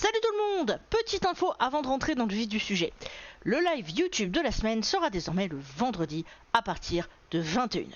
Salut tout le monde! Petite info avant de rentrer dans le vif du sujet. Le live YouTube de la semaine sera désormais le vendredi à partir de 21 h.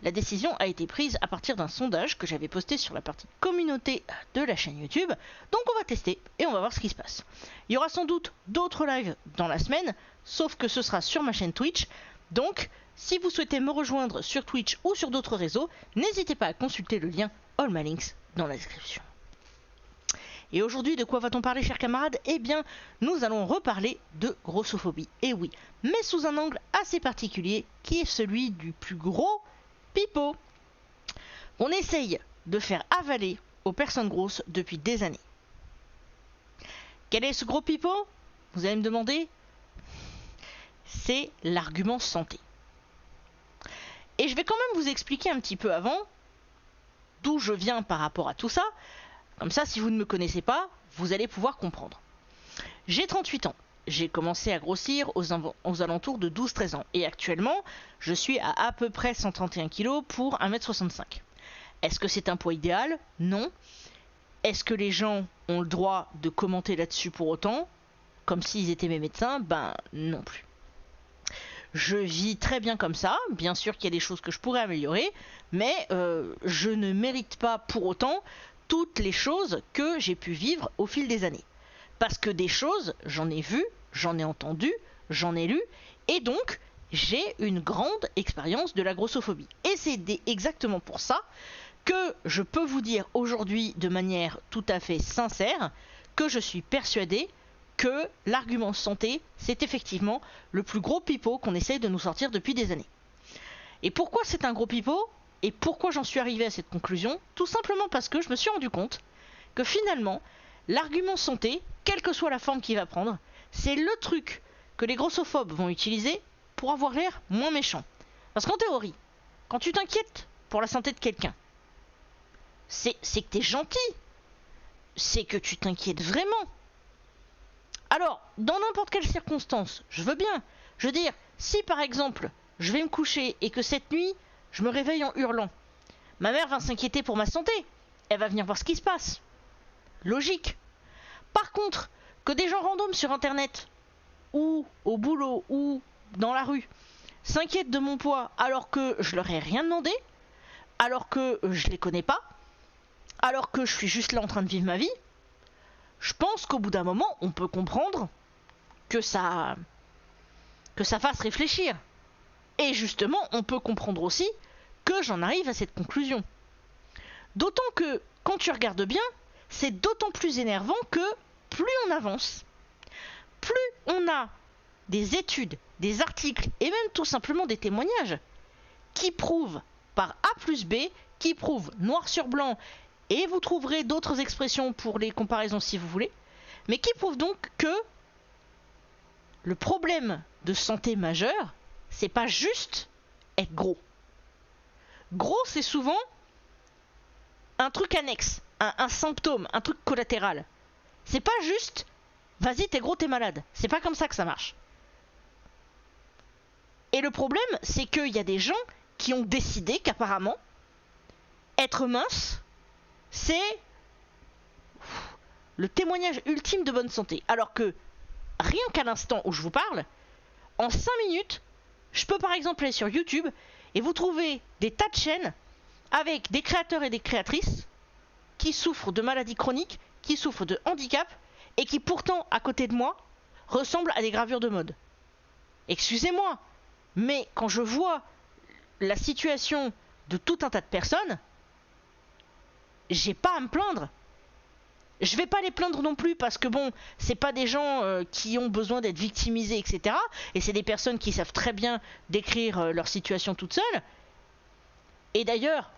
La décision a été prise à partir d'un sondage que j'avais posté sur la partie communauté de la chaîne YouTube. Donc on va tester et on va voir ce qui se passe. Il y aura sans doute d'autres lives dans la semaine, sauf que ce sera sur ma chaîne Twitch. Donc si vous souhaitez me rejoindre sur Twitch ou sur d'autres réseaux, n'hésitez pas à consulter le lien All My Links dans la description. Et aujourd'hui, de quoi va-t-on parler, chers camarades? Eh bien, nous allons reparler de grossophobie. Et oui, mais sous un angle assez particulier, qui est celui du plus gros pipeau qu'on essaye de faire avaler aux personnes grosses depuis des années. Quel est ce gros pipeau? Vous allez me demander. C'est l'argument santé. Et je vais quand même vous expliquer un petit peu avant d'où je viens par rapport à tout ça. Comme ça, si vous ne me connaissez pas, vous allez pouvoir comprendre. J'ai 38 ans. J'ai commencé à grossir aux alentours de 12-13 ans. Et actuellement, je suis à peu près 131 kg pour 1m65. Est-ce que c'est un poids idéal? Non. Est-ce que les gens ont le droit de commenter là-dessus pour autant? Comme s'ils étaient mes médecins? Ben non plus. Je vis très bien comme ça. Bien sûr qu'il y a des choses que je pourrais améliorer. Mais je ne mérite pas pour autant toutes les choses que j'ai pu vivre au fil des années. Parce que des choses, j'en ai vu, j'en ai entendu, j'en ai lu, et donc j'ai une grande expérience de la grossophobie. Et c'est exactement pour ça que je peux vous dire aujourd'hui de manière tout à fait sincère que je suis persuadée que l'argument santé, c'est effectivement le plus gros pipeau qu'on essaye de nous sortir depuis des années. Et pourquoi c'est un gros pipeau ? Et pourquoi j'en suis arrivé à cette conclusion? Tout simplement parce que je me suis rendu compte que finalement, l'argument santé, quelle que soit la forme qu'il va prendre, c'est le truc que les grossophobes vont utiliser pour avoir l'air moins méchant. Parce qu'en théorie, quand tu t'inquiètes pour la santé de quelqu'un, c'est que t'es gentil. C'est que tu t'inquiètes vraiment. Alors, dans n'importe quelle circonstance, je veux bien. Je veux dire, si par exemple, je vais me coucher et que cette nuit, je me réveille en hurlant, ma mère va s'inquiéter pour ma santé. Elle va venir voir ce qui se passe. Logique. Par contre, que des gens random sur internet, ou au boulot, ou dans la rue, s'inquiètent de mon poids alors que je leur ai rien demandé, alors que je les connais pas, alors que je suis juste là en train de vivre ma vie, je pense qu'au bout d'un moment, on peut comprendre que ça fasse réfléchir. Et justement, on peut comprendre aussi que j'en arrive à cette conclusion. D'autant que, quand tu regardes bien, c'est d'autant plus énervant que plus on avance, plus on a des études, des articles et même tout simplement des témoignages qui prouvent par A plus B, qui prouvent noir sur blanc, et vous trouverez d'autres expressions pour les comparaisons si vous voulez, mais qui prouvent donc que le problème de santé majeur, c'est pas juste être gros. Gros, c'est souvent un truc annexe, un symptôme, un truc collatéral. C'est pas juste, vas-y, t'es gros, t'es malade. C'est pas comme ça que ça marche. Et le problème, c'est qu'il y a des gens qui ont décidé qu'apparemment, être mince, c'est le témoignage ultime de bonne santé. Alors que, rien qu'à l'instant où je vous parle, en 5 minutes, je peux par exemple aller sur YouTube et vous trouvez des tas de chaînes avec des créateurs et des créatrices qui souffrent de maladies chroniques, qui souffrent de handicap et qui pourtant, à côté de moi, ressemblent à des gravures de mode. Excusez-moi, mais quand je vois la situation de tout un tas de personnes, j'ai pas à me plaindre. Je vais pas les plaindre non plus parce que bon, c'est pas des gens qui ont besoin d'être victimisés, etc. Et c'est des personnes qui savent très bien décrire leur situation toute seule. Et d'ailleurs,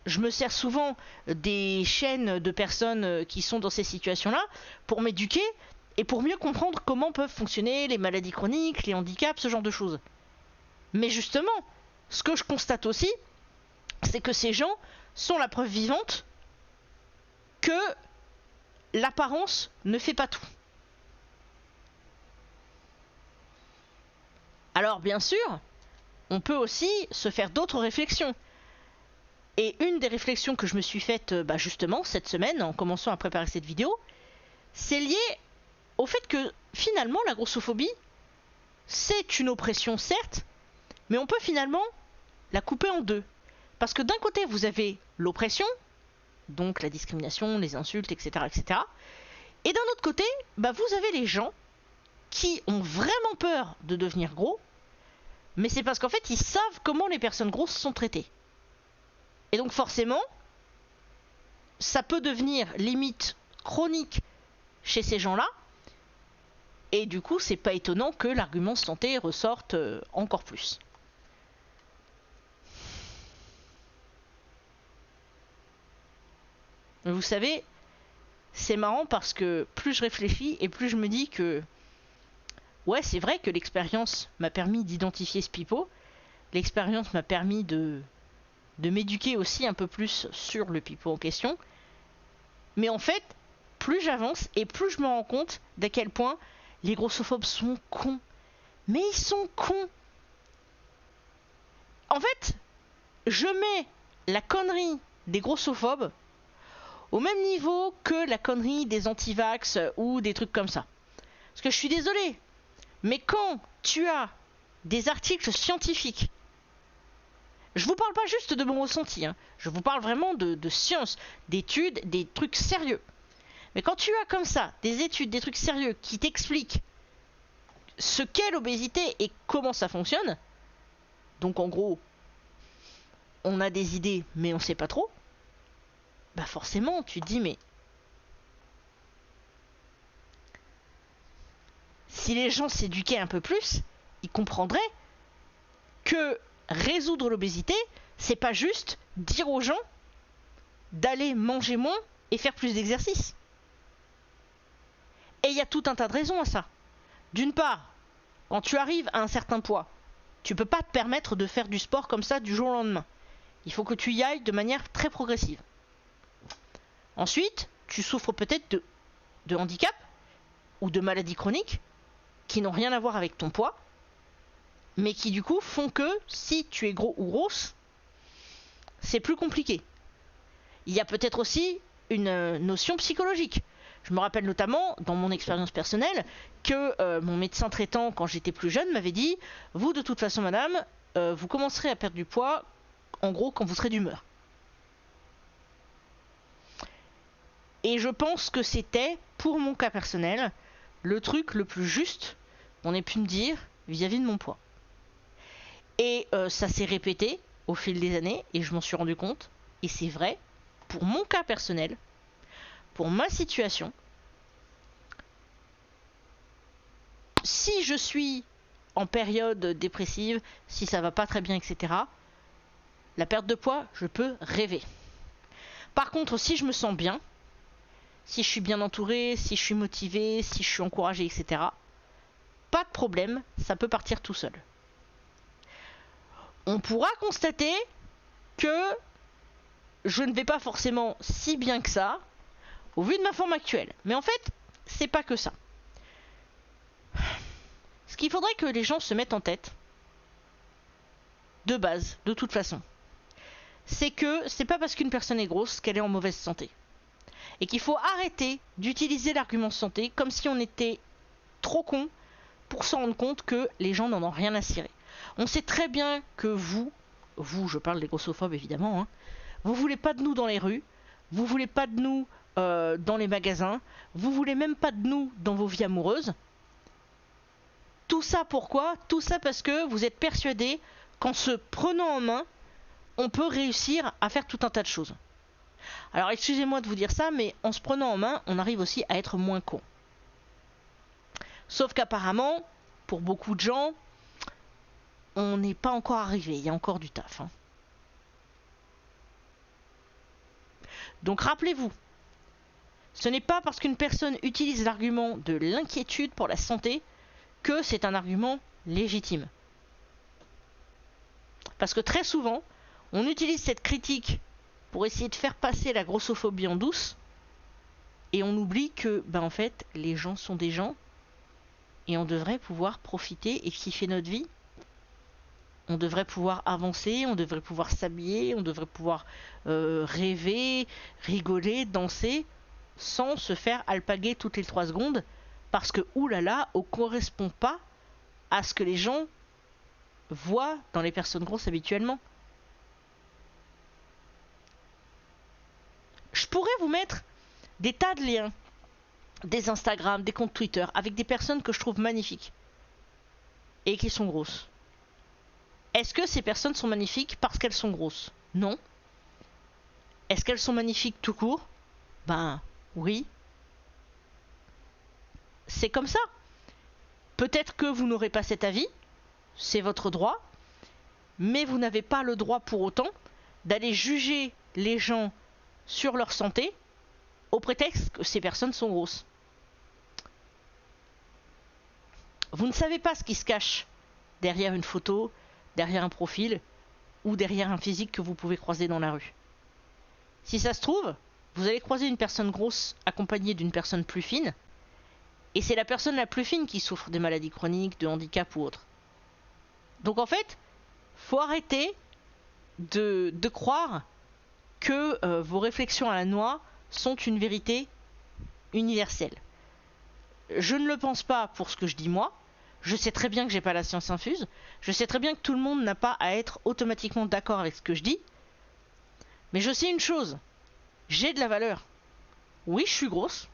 je me sers souvent des chaînes de personnes qui sont dans ces situations-là pour m'éduquer et pour mieux comprendre comment peuvent fonctionner les maladies chroniques, les handicaps, ce genre de choses. Mais justement, ce que je constate aussi, c'est que ces gens sont la preuve vivante que l'apparence ne fait pas tout. Alors bien sûr, on peut aussi se faire d'autres réflexions. Et une des réflexions que je me suis faite justement cette semaine en commençant à préparer cette vidéo, c'est lié au fait que finalement la grossophobie, c'est une oppression certes, mais on peut finalement la couper en deux. Parce que d'un côté vous avez l'oppression, donc la discrimination, les insultes, etc. etc. Et d'un autre côté, vous avez les gens qui ont vraiment peur de devenir gros, mais c'est parce qu'en fait ils savent comment les personnes grosses sont traitées. Et donc forcément, ça peut devenir limite chronique chez ces gens-là, et du coup c'est pas étonnant que l'argument santé ressorte encore plus. Vous savez, c'est marrant parce que plus je réfléchis et plus je me dis que ouais, c'est vrai que l'expérience m'a permis d'identifier ce pipeau, l'expérience m'a permis de m'éduquer aussi un peu plus sur le pipeau en question, mais en fait, plus j'avance et plus je me rends compte d'à quel point les grossophobes sont cons. Mais ils sont cons. En fait, je mets la connerie des grossophobes au même niveau que la connerie des antivax ou des trucs comme ça. Parce que je suis désolée, mais quand tu as des articles scientifiques, je vous parle pas juste de mon ressenti, hein, je vous parle vraiment de science, d'études, des trucs sérieux. Mais quand tu as comme ça des études, des trucs sérieux qui t'expliquent ce qu'est l'obésité et comment ça fonctionne, donc en gros, on a des idées mais on sait pas trop, forcément tu te dis mais si les gens s'éduquaient un peu plus, ils comprendraient que résoudre l'obésité, c'est pas juste dire aux gens d'aller manger moins et faire plus d'exercice. Et il y a tout un tas de raisons à ça. D'une part, quand tu arrives à un certain poids, tu peux pas te permettre de faire du sport comme ça du jour au lendemain. Il faut que tu y ailles de manière très progressive. Ensuite, tu souffres peut-être de handicap ou de maladies chroniques qui n'ont rien à voir avec ton poids, mais qui du coup font que si tu es gros ou grosse, c'est plus compliqué. Il y a peut-être aussi une notion psychologique. Je me rappelle notamment, dans mon expérience personnelle, que mon médecin traitant, quand j'étais plus jeune, m'avait dit « Vous, de toute façon, madame, vous commencerez à perdre du poids, en gros, quand vous serez d'humeur. » Et je pense que c'était, pour mon cas personnel, le truc le plus juste qu'on ait pu me dire vis-à-vis de mon poids. Et ça s'est répété au fil des années, et je m'en suis rendu compte, et c'est vrai, pour mon cas personnel, pour ma situation, si je suis en période dépressive, si ça va pas très bien, etc., la perte de poids, je peux rêver. Par contre, si je me sens bien, si je suis bien entourée, si je suis motivée, si je suis encouragée, etc., pas de problème, ça peut partir tout seul. On pourra constater que je ne vais pas forcément si bien que ça, au vu de ma forme actuelle. Mais en fait, c'est pas que ça. Ce qu'il faudrait que les gens se mettent en tête, de base, de toute façon, c'est que c'est pas parce qu'une personne est grosse qu'elle est en mauvaise santé. Et qu'il faut arrêter d'utiliser l'argument santé comme si on était trop con pour s'en rendre compte que les gens n'en ont rien à cirer. On sait très bien que vous, je parle des grossophobes évidemment, hein, vous voulez pas de nous dans les rues, vous voulez pas de nous dans les magasins, vous voulez même pas de nous dans vos vies amoureuses. Tout ça pourquoi ? Tout ça parce que vous êtes persuadés qu'en se prenant en main, on peut réussir à faire tout un tas de choses. Alors excusez-moi de vous dire ça, mais en se prenant en main, on arrive aussi à être moins con. Sauf qu'apparemment, pour beaucoup de gens, on n'est pas encore arrivé, il y a encore du taf. Hein. Donc rappelez-vous, ce n'est pas parce qu'une personne utilise l'argument de l'inquiétude pour la santé que c'est un argument légitime. Parce que très souvent, on utilise cette critique pour essayer de faire passer la grossophobie en douce, et on oublie que, en fait, les gens sont des gens, et on devrait pouvoir profiter et kiffer notre vie. On devrait pouvoir avancer, on devrait pouvoir s'habiller, on devrait pouvoir rêver, rigoler, danser, sans se faire alpaguer toutes les 3 secondes, parce que oulala, on correspond pas à ce que les gens voient dans les personnes grosses habituellement. Je pourrais vous mettre des tas de liens, des Instagram, des comptes Twitter, avec des personnes que je trouve magnifiques et qui sont grosses. Est-ce que ces personnes sont magnifiques parce qu'elles sont grosses? Non. Est-ce qu'elles sont magnifiques tout court? Ben oui. C'est comme ça. Peut-être que vous n'aurez pas cet avis, c'est votre droit, mais vous n'avez pas le droit pour autant d'aller juger les gens sur leur santé au prétexte que ces personnes sont grosses. Vous ne savez pas ce qui se cache derrière une photo, derrière un profil ou derrière un physique que vous pouvez croiser dans la rue. Si ça se trouve, vous allez croiser une personne grosse accompagnée d'une personne plus fine, et c'est la personne la plus fine qui souffre des maladies chroniques, de handicap ou autre. Donc en fait, faut arrêter de croire que vos réflexions à la noix sont une vérité universelle. Je ne le pense pas pour ce que je dis moi. Je sais très bien que j'ai pas la science infuse. Je sais très bien que tout le monde n'a pas à être automatiquement d'accord avec ce que je dis. Mais je sais une chose. J'ai de la valeur. Oui, je suis grosse.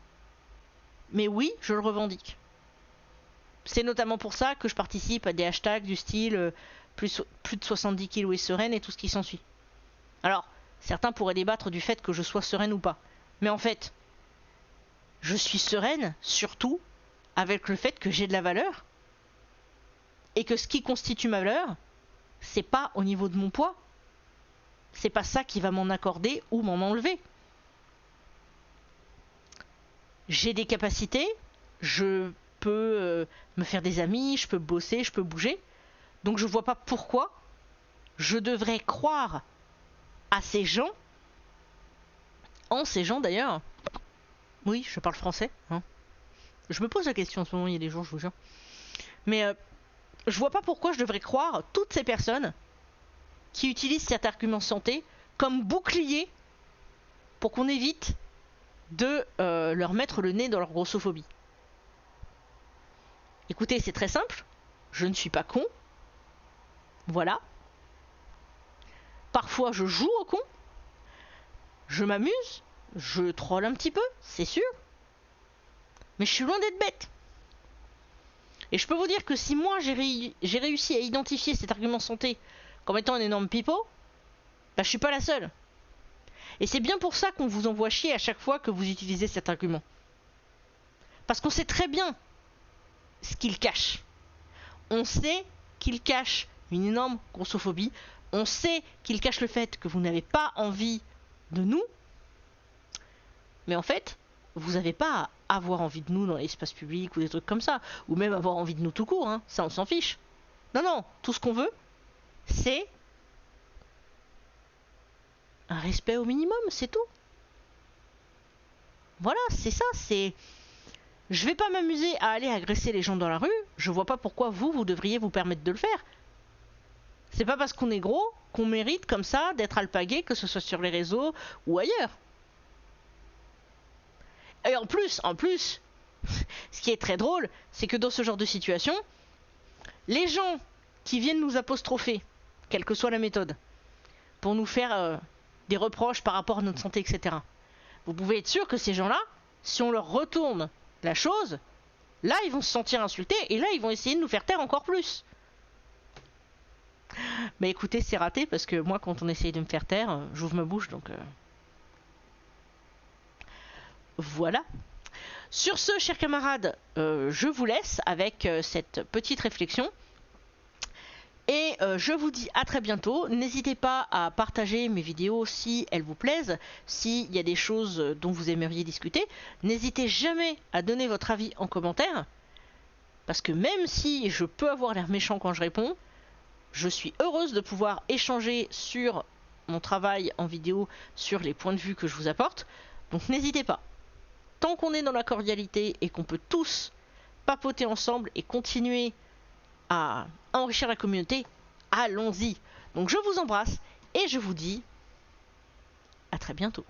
Mais oui, je le revendique. C'est notamment pour ça que je participe à des hashtags du style plus de 70 kilos et sereine et tout ce qui s'ensuit. Alors, certains pourraient débattre du fait que je sois sereine ou pas. Mais en fait, je suis sereine surtout avec le fait que j'ai de la valeur et que ce qui constitue ma valeur, c'est pas au niveau de mon poids. C'est pas ça qui va m'en accorder ou m'en enlever. J'ai des capacités, je peux me faire des amis, je peux bosser, je peux bouger. Donc je vois pas pourquoi je devrais croire à ces gens, en ces gens d'ailleurs. Oui, je parle français. Hein. Je me pose la question en ce moment, il y a des jours, je vous jure. Mais je vois pas pourquoi je devrais croire toutes ces personnes qui utilisent cet argument santé comme bouclier pour qu'on évite de leur mettre le nez dans leur grossophobie. Écoutez, c'est très simple. Je ne suis pas con. Voilà. Parfois, je joue au con. Je m'amuse. Je troll un petit peu, c'est sûr. Mais je suis loin d'être bête. Et je peux vous dire que si moi j'ai réussi à identifier cet argument santé comme étant un énorme pipeau, bah je suis pas la seule. Et c'est bien pour ça qu'on vous envoie chier à chaque fois que vous utilisez cet argument. Parce qu'on sait très bien ce qu'il cache. On sait qu'il cache une énorme grossophobie. On sait qu'il cache le fait que vous n'avez pas envie de nous. Mais en fait, vous n'avez pas à avoir envie de nous dans l'espace public ou des trucs comme ça. Ou même avoir envie de nous tout court. Hein. Ça, on s'en fiche. Non, non. Tout ce qu'on veut, c'est un respect au minimum. C'est tout. Voilà, c'est ça. C'est... Je vais pas m'amuser à aller agresser les gens dans la rue. Je vois pas pourquoi vous devriez vous permettre de le faire. C'est pas parce qu'on est gros qu'on mérite comme ça d'être alpagué, que ce soit sur les réseaux ou ailleurs. Et en plus, ce qui est très drôle, c'est que dans ce genre de situation, les gens qui viennent nous apostropher, quelle que soit la méthode, pour nous faire des reproches par rapport à notre santé, etc. Vous pouvez être sûr que ces gens-là, si on leur retourne la chose, là ils vont se sentir insultés et là ils vont essayer de nous faire taire encore plus. Mais écoutez, c'est raté parce que moi quand on essaye de me faire taire, j'ouvre ma bouche donc... Voilà. Sur ce, chers camarades, je vous laisse avec cette petite réflexion. Et je vous dis à très bientôt. N'hésitez pas à partager mes vidéos si elles vous plaisent, s'il y a des choses dont vous aimeriez discuter. N'hésitez jamais à donner votre avis en commentaire. Parce que même si je peux avoir l'air méchant quand je réponds, je suis heureuse de pouvoir échanger sur mon travail en vidéo, sur les points de vue que je vous apporte. Donc n'hésitez pas. Tant qu'on est dans la cordialité et qu'on peut tous papoter ensemble et continuer à enrichir la communauté, allons-y. Donc je vous embrasse et je vous dis à très bientôt.